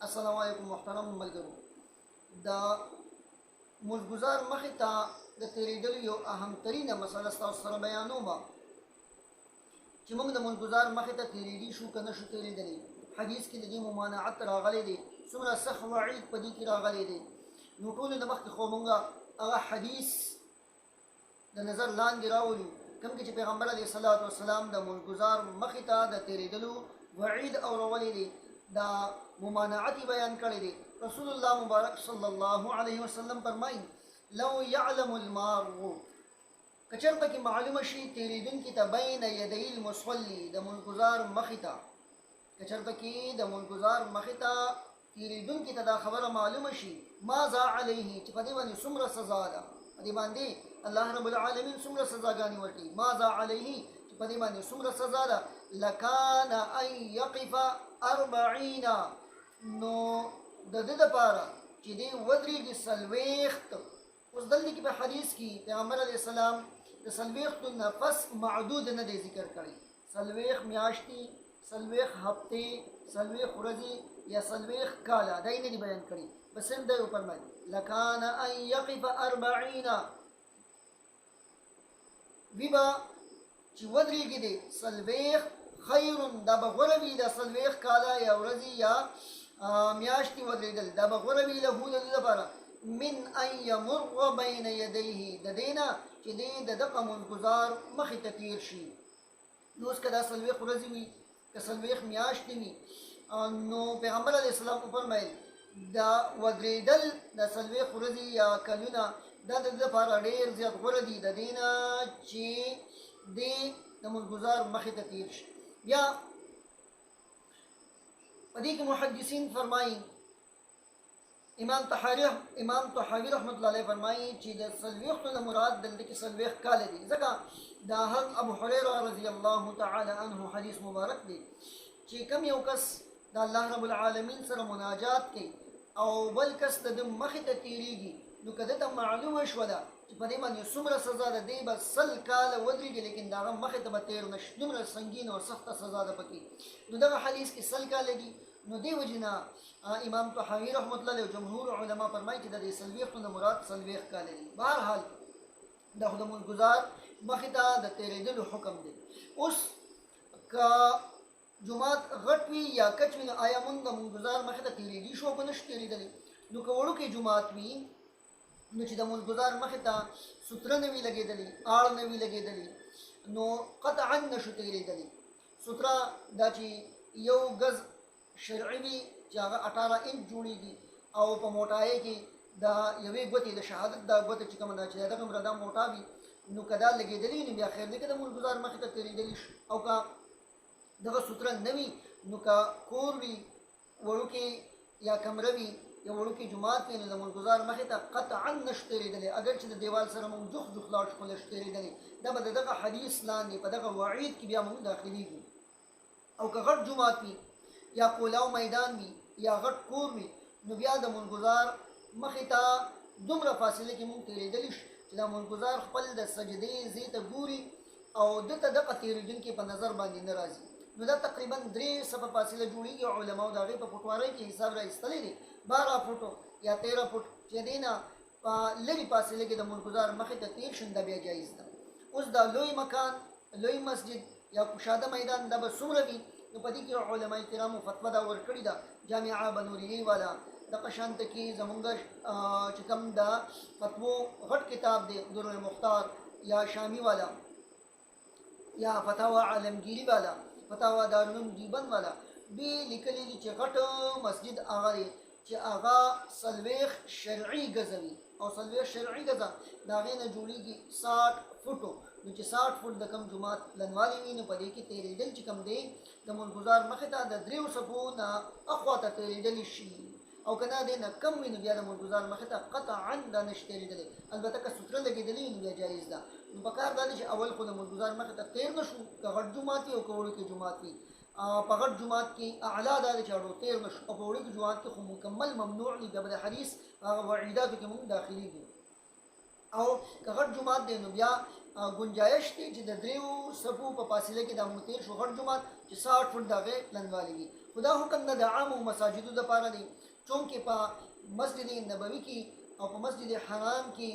السلام علیکم محترم ملګرو. د مزګزار مخې ته د تېرېدلو یو اهم ترینه مسله ستاسو سره بیانوم چې موږ د مزګزار مخې ته تېرېدي شو که نه شو تېرېدلی. حدیث کې د دې ممانعت راغلی دی، څومره سخت وعید په دې کې راغلی دی. نو ټولو نه مخکې خو موږ هغه حدیث د نظر لاندې راولو کوم کې چې پیغمبر علیه الصلاة والسلام د مزګزار مخې ته د تېرېدلو وعید اورولی دی، دا ممانعت بیان کړی دی. رسول الله مبارک صلی الله علیه وسلم فرمایي لو یعلم المار کچرته کې معلومه شي تېرېدونکي ته بین یدی المصلی د مزګزار مخې ته، کچرته کې د مزګزار مخې ته تېرېدونکي ته دا خبره معلومه شي ماذا علیه چې په دې باندې څومره سزا ده، په دې باندې الله رب العالمین څومره سزاګانې ورکوي، ماذا علیه چې په دې باندې څومره سزا ده، لکان ان یقف 40 نو د دې لپاره چې دی ودرېږي څلوېښت. اوس دلته کې په حدیث کې پیغمبر علیه السلام د څلوېښتو نفس معدود نه دی ذکر کړی، څلوېښت میاشتې، څلوېښت هفتې، څلوېښت ورځې یا څلوېښت کاله دا یې نه دي بیان کړي، بس صرف دی وفرمایي لکان ان یقف 40 وی به چې ودرېږي دی څلوېښت خیر دا به غوره وي، دا څلوېښت کاله یا ورځې یا میاشتې ودرېدل دا به غوره وي له د دې لپاره من ان یمر بین یدیه د دې نه چې دی د دغه مزګزار مخې ته تېر شي. نو اوس که دا څلوېښت ورځې وي که څلوېښت میاشتې وي نو پیغمبر علیه السلام وفرمیل دا ودرېدل د څلوېښت ورځې یا کلونه دا د دې لپاره ډېر زیات غوره دي د دې نه چې دی د مزګزار مخې ته تېر شي. بیا په دې کې محدثین فرمایي امام طحاوي رحمت الله علیه فرمایي چې د څلوېښتو نه مراد دلته کې څلوېښت کاله دي، ځکه دا هم ابو هريره رضی الله تعالی عنه حدیث مبارک دی چې کوم یو کس د الله رب العالمین سره مناجات کوي او بل کس د مخې ته تېرېږي نو که دته معلومه شوله چې په دې باندې څومره سزا ده دی به 100 کاله ودرېږي لیکن د هغه مخې ته به تېر نه شي، دومره سنګینه او سخته سزا ده پکې. نو دغه حدیث کې 100 کاله دي، نو دې وجې نه امام طحاوي رحمت الله علیه جمهور علما فرمایي چې د دې 40 نه مراد 40 کاله دي. بهرحال دا خو د مزګزار مخې ته د تېرېدلو حکم دی. اوس که جومات غټ وي یا کچ وي نو آیا مونږ د مزګزار مخې ته تېرېدي شو که نه شو تېرېدلی؟ نو که وړوکی جومات وي نو چې د مزګزار مخې ته ستره نه وي لګېدلې، آړ نه وي لګېدلې نو قطعا نه شو تېرېدلی. ستره دا چې یو ګز شرعي وي چې هغه 18 انچ جوړېږي او په موټایۍ کې د یوې ګوتې د شهادت دا ګوته چې کومه ده چې دغه دومره دا موټا وي نو که دا لګېدلي نو بیا خیر دی که د مزګزار مخې ته تېرېدلی شي. او که دغه ستره نه وي نو که کور وي وړوکې یا کمره وي یا وړوکی جومات وي نو د مزګزار مخې ته قطعا نشو تېرېدلی، اگر چې د دیوال سره موږ جوخ لاړ شو خو نشو تېرېدلی. دا به د دغه حدیث لاندې په دغه وعید کې بیا موږ داخلېږو. او که غټ جومات وي یا کولاو میدان وي یا غټ کور وي نو بیا د مزګزار مخې ته دومره فاصله کې موږ تېرېدلی شو چې دا مزګزار خپل د سجدې ځای ته ګوري او دته دغه تېرېدونکي په نظر باندې نه راځي. نو دا تقریبا 3 صفه فاصله جوړېږي. علماو د هغې په فوټوارۍ کې حساب را ایستلی دی 12 فوټو یا 13 فوټ چې دې نه په لرې فاصله کې د مزګزار مخې ته تېر شي دا بیا جایز ده. اوس دا لوی مکان، لوی مسجد یا کشاده میدان دا به څومره وي نو په دې کې علماء کرامو فتوا دا ورکړې ده. جامعه بنوریي والا دغه شانته کې زمونږ چې کوم دا فتوو غټ کتاب دی در المختار یا شامی والا یا فتاوا عالمگیری والا فتاوا دارالعلوم دیوبند والا دوی لیکلي دي چې غټ مسجد هغه دی چې هغه 40 شرعي ګزه وي او 40 شرعي ګزه د هغې نه جوړېږي 60 فوټو. نو چې 60 فوټ د کم جومات پلنوالی وي نو په دې کې تېرېدل چې کوم دی د مزګزار مخې ته د 3 صفو نه اخوا ته تېرېدلی شي، او که نه دی نه کم وي نو بیا د مزګزار مخې ته قطعا دا نشي تېرېدلی. البته که ستره لګېدلي نو بیا جایز ده. نو پکار دا دی چې اول خو د مزګزار مخې ته تېر نه شو که غټ جومات وي او که وړوکی جومات وي. په غټ جومات کې اعلی دا دی چې اړو تېر نه شو، او په وړوکي جومات کې خو مکمل ممنوع دي. د حدیث هغه وعیداتو کې موږ داخلېږو. او که غټ جومات دی نو بیا گنجایش دی چې د دریو صفو په فاصله کې دا موږ تیر شو غټ جومات چې 60 فټ د هغې پلنوالی وي خو دا حکم نه د عامو مساجدو دپاره دی چونکې په مسجد نبوي کې او په مسجد حرام کې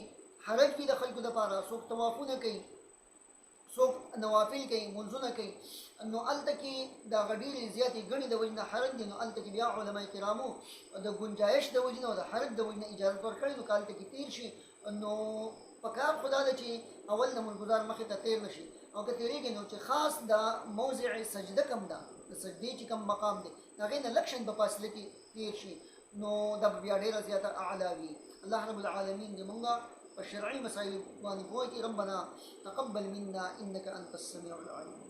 حرج وي د خلکو دپاره څوک طوافونه کوي څوک نوافل کوي منځونه کوي نو هلته کې د هغه ډېرې زیاتې ګڼې د وجې نه حرج دی نو هلته کې بیا علما کرامو د ګنجایش د وجې نه او د حرج د وجې نه اجازت ورکړې نو که هلته کې تیر شي نو پکار خدا ده چې اول د ملګزار مخې ته تیر نشي او که تیریږي نو چې خاص د موضع سجده کم ده د سجدې چې کم مقام دی د هغې نه لږ شن په فاصله کې تیر شي نو دا به بیا ډېره زیاته اعلی وي الله رب العالمین دې مونږ په شرعي مسایلو باندې پوه کړي ربنا تقبل منا انك انت السميع العليم